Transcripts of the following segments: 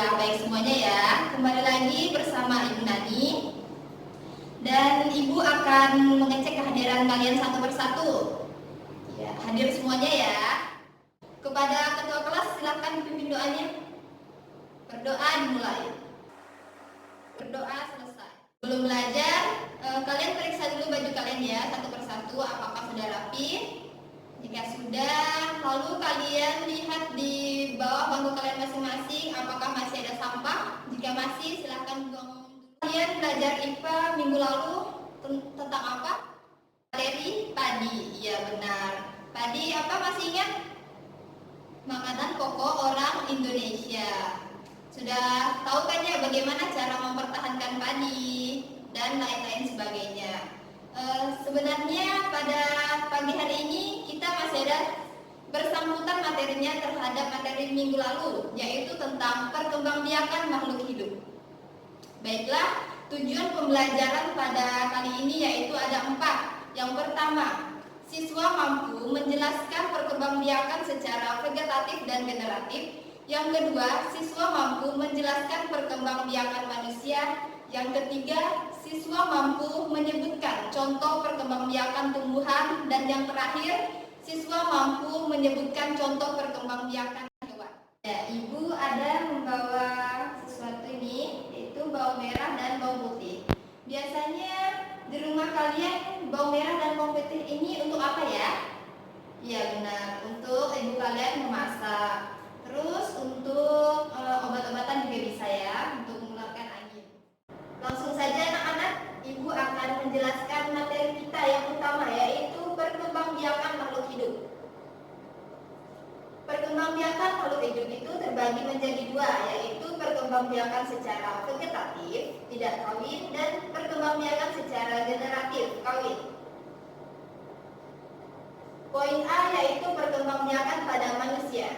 Alhamdulillah baik semuanya ya. Kembali lagi bersama Ibu Nani. Dan Ibu akan mengecek kehadiran kalian satu persatu. Ya, hadir semuanya ya. Kepada ketua kelas silakan dipimpin doanya. Berdoa dimulai. Berdoa selesai. Belum belajar, kalian periksa dulu baju kalian ya satu persatu apakah sudah rapi. Jika sudah, lalu kalian lihat di bawah bangku kalian masing-masing apakah masih ada sampah. Jika masih, silahkan buang. Kalian belajar IPA minggu lalu tentang apa? Materi padi. Iya benar. Padi apa, masih ingat? Makanan pokok orang Indonesia. Sudah tahu kan ya bagaimana cara mempertahankan padi dan lain-lain sebagainya. Sebenarnya pada pagi hari ini kita masih ada bersangkutan materinya terhadap materi minggu lalu, yaitu tentang perkembangbiakan makhluk hidup. Baiklah, tujuan pembelajaran pada kali ini yaitu ada 4. Yang pertama, siswa mampu menjelaskan perkembangbiakan secara vegetatif dan generatif. Yang kedua, siswa mampu menjelaskan perkembangbiakan manusia. Yang ketiga, siswa mampu menyebutkan contoh perkembangbiakan tumbuhan. Dan yang terakhir, siswa mampu menyebutkan contoh perkembangbiakan hewan. Ya, Ibu ada membawa sesuatu ini, yaitu bawang merah dan bawang putih. Biasanya di rumah kalian bawang merah dan bawang putih ini untuk apa ya? Iya benar, untuk ibu kalian memasak. Terus untuk obat-obatan juga bisa ya, untuk mengeluarkan angin. Langsung saja anak-anak, Ibu akan menjelaskan materi kita yang utama, yaitu perkembangbiakan makhluk hidup. Perkembangbiakan makhluk hidup itu terbagi menjadi 2, yaitu perkembangbiakan secara vegetatif, tidak kawin, dan perkembangbiakan secara generatif, kawin. Poin A yaitu perkembangbiakan pada manusia.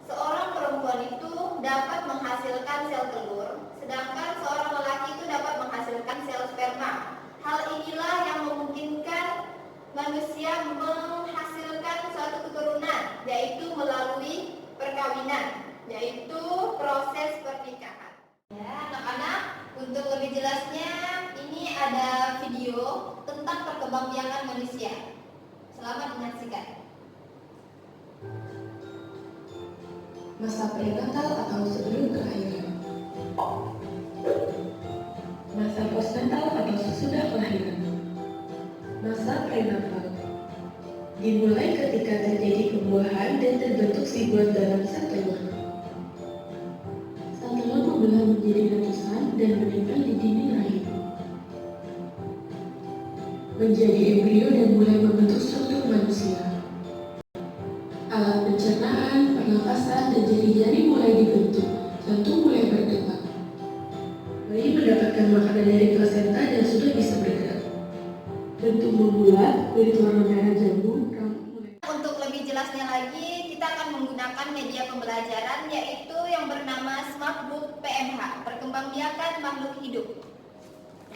Seorang perempuan itu dapat menghasilkan sel telur, sedangkan seorang lelaki itu dapat menghasilkan sel sperma. Hal inilah yang memungkinkan manusia menghasilkan suatu keturunan, yaitu melalui perkawinan, yaitu proses pernikahan. Ya, anak-anak, untuk lebih jelasnya, ini ada video tentang perkembangbiakan manusia. Selamat menyaksikan. Masa prenatal atau sebelum kelahiran, masa postnatal atau sesudah kelahiran. Masa prenatal dimulai ketika terjadi pembuahan dan terbentuk zigot dalam sel telur. Sel telur membelah menjadi ratusan dan menempel di dinding rahim, menjadi embrio dan mulai membentuk struktur manusia. Alat pencernaan, pernapasan, dan jari-jari mulai dibentuk, jantung mulai berdetak. Bayi mendapatkan makanan dari plasenta dan sudah bisa bergerak. Bentuk membulat, kulit warna merah jambu, rambut mulai. Untuk lebih jelasnya lagi, kita akan menggunakan media pembelajaran yaitu yang bernama Smartbook PMH, Perkembangbiakan Makhluk Hidup.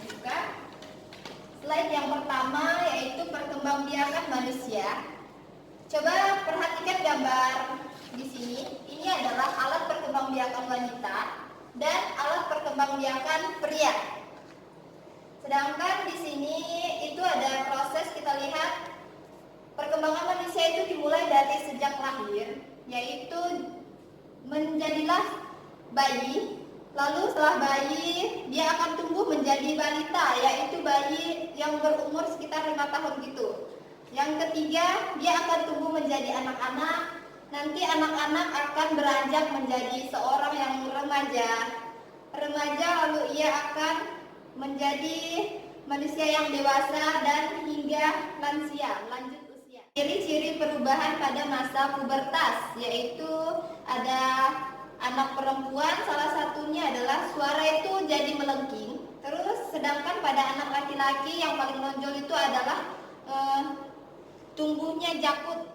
Buka. Slide yang pertama yaitu perkembangbiakan manusia. Coba perhatikan gambar di sini. Ini adalah alat perkembangbiakan wanita dan alat perkembangbiakan pria. Sedangkan di sini itu ada proses, kita lihat perkembangan manusia itu dimulai dari sejak lahir, yaitu menjadilah bayi. Lalu setelah bayi dia akan tumbuh menjadi balita, yaitu bayi yang berumur sekitar 5 tahun gitu. Yang ketiga, dia akan tumbuh menjadi anak-anak. Nanti anak-anak akan beranjak menjadi seorang yang remaja. Remaja lalu ia akan menjadi manusia yang dewasa dan hingga lansia, lanjut usia. Ciri-ciri perubahan pada masa pubertas yaitu ada anak perempuan, salah satunya adalah suara itu jadi melengking. Terus sedangkan pada anak laki-laki yang paling menonjol itu adalah tumbuhnya jakut.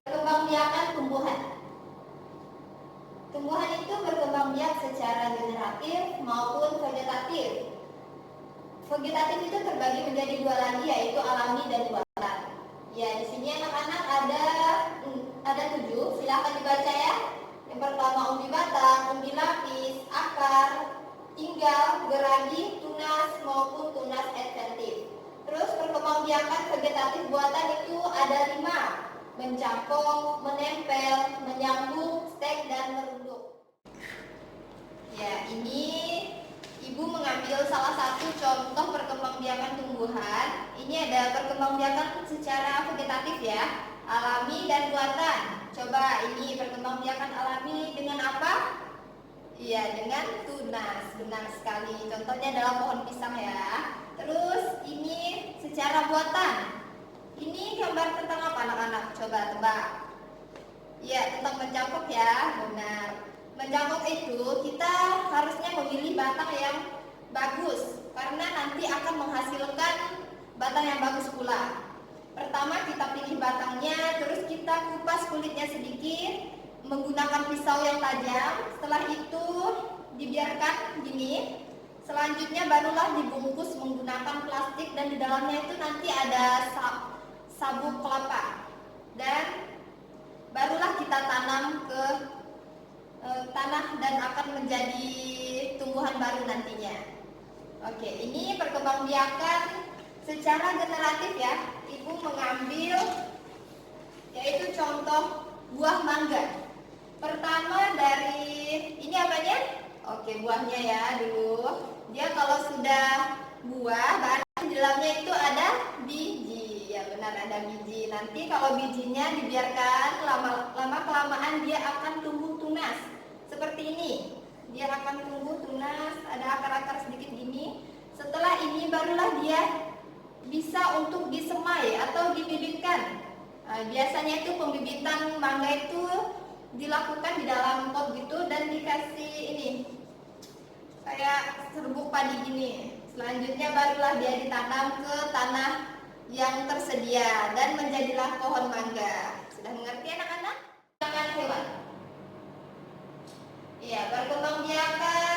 Perkembangbiakan tumbuhan. Tumbuhan itu berkembang biak secara generatif maupun vegetatif. Vegetatif itu terbagi menjadi 2 lagi, yaitu alami dan buatan. Ya, di sini anak-anak ada 7. Silakan dibaca ya. Yang pertama umbi batang, umbi lapis, tinggal, geragi, tunas maupun tunas adventif. Terus perkembangbiakan vegetatif buatan itu ada 5: mencangkok, menempel, menyambung, stek, dan merunduk. Ya, ini Ibu mengambil salah satu contoh perkembangbiakan tumbuhan. Ini ada perkembangbiakan secara vegetatif ya, alami dan buatan. Coba ini perkembangbiakan alami dengan apa? Iya, dengan tunas. Benar sekali. Contohnya adalah pohon pisang ya. Terus ini secara buatan. Ini gambar tentang apa anak-anak? Coba tebak. Iya, tentang mencangkok ya. Benar. Mencangkok itu kita harusnya memilih batang yang bagus karena nanti akan menghasilkan batang yang bagus pula. Pertama kita pilih batangnya, terus kita kupas kulitnya sedikit menggunakan pisau yang tajam. Setelah itu dibiarkan gini. Selanjutnya barulah dibungkus menggunakan plastik dan di dalamnya itu nanti ada sabuk kelapa. Dan barulah kita tanam ke tanah dan akan menjadi tumbuhan baru nantinya. Oke, ini perkembangbiakan secara generatif ya. Ibu mengambil yaitu contoh buah mangga. Pertama dari ini apanya? Oke, buahnya ya dulu. Dia kalau sudah buah, berarti di dalamnya itu ada biji. Ya benar, ada biji. Nanti kalau bijinya dibiarkan lama kelamaan dia akan tumbuh tunas. Seperti ini. Dia akan tumbuh tunas, ada akar-akar sedikit gini. Setelah ini barulah dia bisa untuk disemai atau dibibitkan. Nah, biasanya itu pembibitan mangga itu dilakukan di dalam pot gitu dan dikasih ini kayak serbuk padi gini. Selanjutnya barulah dia ditanam ke tanah yang tersedia dan menjadilah pohon mangga. Sudah mengerti anak-anak? Perkembangbiakan hewan. Iya, perkembangbiakan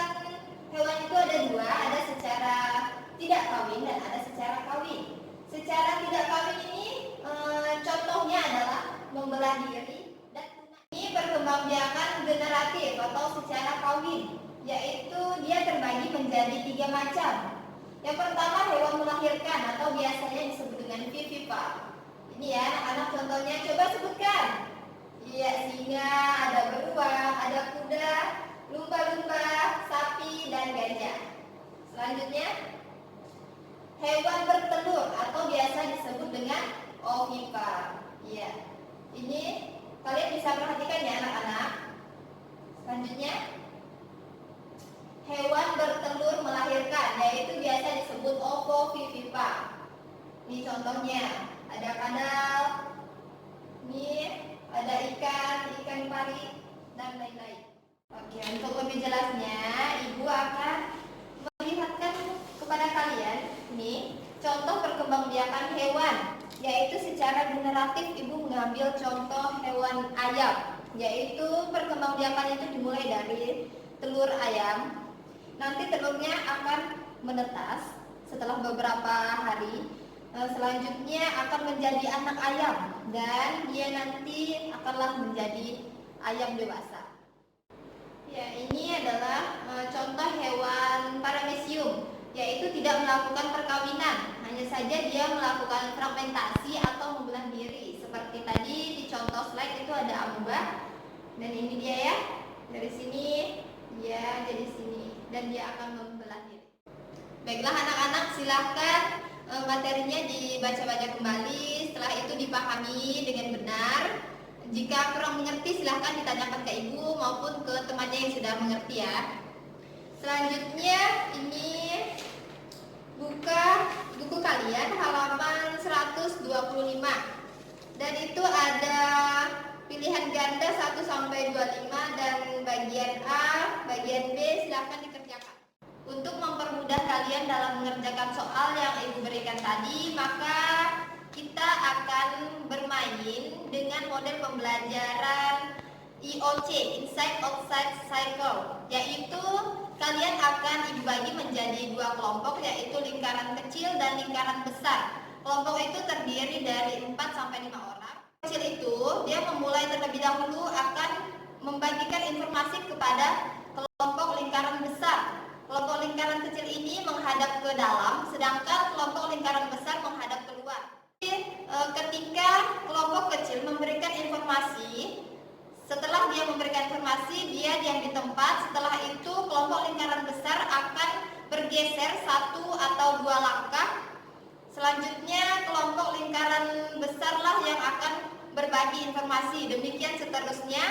hewan itu ada 2, ada secara tidak kawin dan ada secara kawin. Secara tidak kawin ini contohnya adalah membelah diri dan ini perkembangbiakan generatif atau secara kawin, yaitu dia terbagi menjadi 3 macam. Yang pertama hewan melahirkan atau biasanya disebut dengan vivipar. Ini ya anak-anak contohnya, coba sebutkan. Iya, singa, ada beruang, ada kuda, lumba-lumba, sapi, dan gajah. Selanjutnya hewan bertelur atau biasa disebut dengan ovipar. Iya. Ini kalian bisa perhatikan ya anak-anak. Selanjutnya hewan bertelur melahirkan, yaitu biasa disebut ovovivipar. Ini contohnya, ada kadal, ini ada ikan pari, dan lain-lain. Oke, untuk lebih jelasnya, Ibu akan melihatkan kepada kalian ini contoh perkembangbiakan hewan, yaitu secara generatif Ibu mengambil contoh hewan ayam, yaitu perkembangbiakan itu dimulai dari telur ayam. Nanti telurnya akan menetas setelah beberapa hari. Selanjutnya akan menjadi anak ayam dan dia nanti akanlah menjadi ayam dewasa. Ya, ini adalah contoh hewan paramecium, yaitu tidak melakukan perkawinan, hanya saja dia melakukan fragmentasi atau membelah diri. Seperti tadi di contoh slide itu ada amoeba, dan ini dia ya, dari sini dia jadi sini, dan dia akan membelah diri. Baiklah anak-anak, silahkan materinya dibaca-baca kembali, setelah itu dipahami dengan benar. Jika kurang mengerti silahkan ditanyakan ke ibu maupun ke temannya yang sudah mengerti ya. Selanjutnya ini buka buku kalian halaman 125. Dan itu ada pilihan ganda 1 sampai 25 dan bagian A, bagian B silahkan dikerjakan. Untuk mempermudah kalian dalam mengerjakan soal yang ibu berikan tadi, maka kita akan bermain dengan model pembelajaran IOC, Inside Outside Circle, yaitu kalian akan ibu bagi menjadi 2 kelompok, yaitu lingkaran kecil dan lingkaran besar. Kelompok itu terdiri dari 4 sampai 5 orang. Kecil itu dia memulai terlebih dahulu akan membagikan informasi kepada kelompok lingkaran besar. kelompok lingkaran kecil ini menghadap ke dalam, sedangkan kelompok lingkaran besar menghadap keluar. Ketika kelompok kecil memberikan informasi, setelah dia memberikan informasi, dia diam di tempat. Setelah itu kelompok lingkaran besar akan bergeser 1 atau 2 langkah. Selanjutnya kelompok lingkaran besarlah yang akan berbagi informasi. Demikian seterusnya.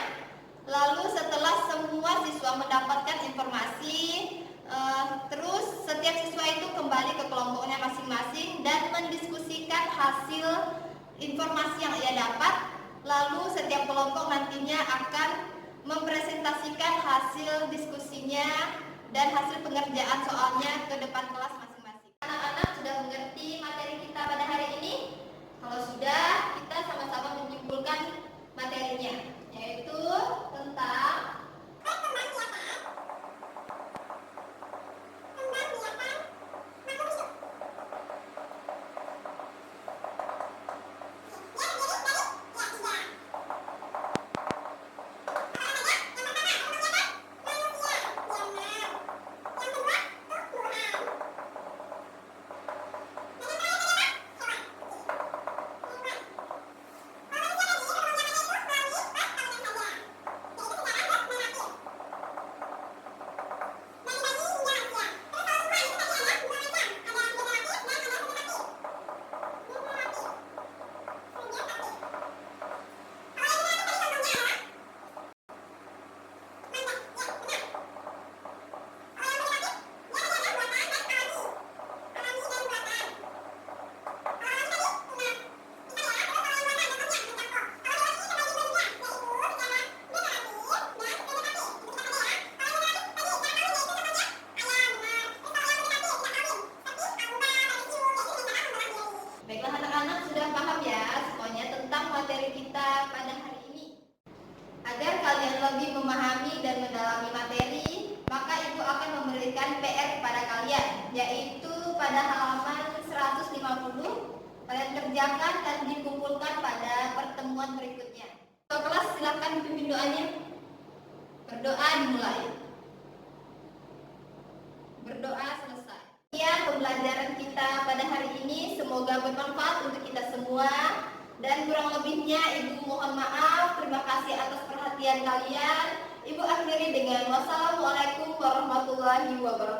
Lalu setelah semua siswa mendapatkan informasi, terus setiap siswa itu kembali ke kelompoknya masing-masing dan mendiskusikan hasil informasi yang ia dapat. Lalu setiap kelompok nantinya akan mempresentasikan hasil diskusinya dan hasil pengerjaan soalnya ke depan kelas masing-masing. Anak-anak sudah mengerti materi kita pada hari ini? Kalau sudah, kita sama-sama menyimpulkan materinya, yaitu tentang baiklah anak-anak, sudah paham ya semuanya tentang materi kita pada hari ini. Agar kalian lebih memahami dan mendalami materi, maka Ibu akan memberikan PR kepada kalian, yaitu pada halaman 150. Kalian kerjakan dan dikumpulkan pada pertemuan berikutnya. Ketua kelas silakan pimpin doanya. Berdoa dimulai. Berdoa selesai. Sekian pembelajaran kita pada hari ini, semoga bermanfaat untuk kita semua. Dan kurang lebihnya Ibu mohon maaf. Terima kasih atas perhatian kalian. Ibu akhiri dengan wassalamualaikum warahmatullahi wabarakatuh.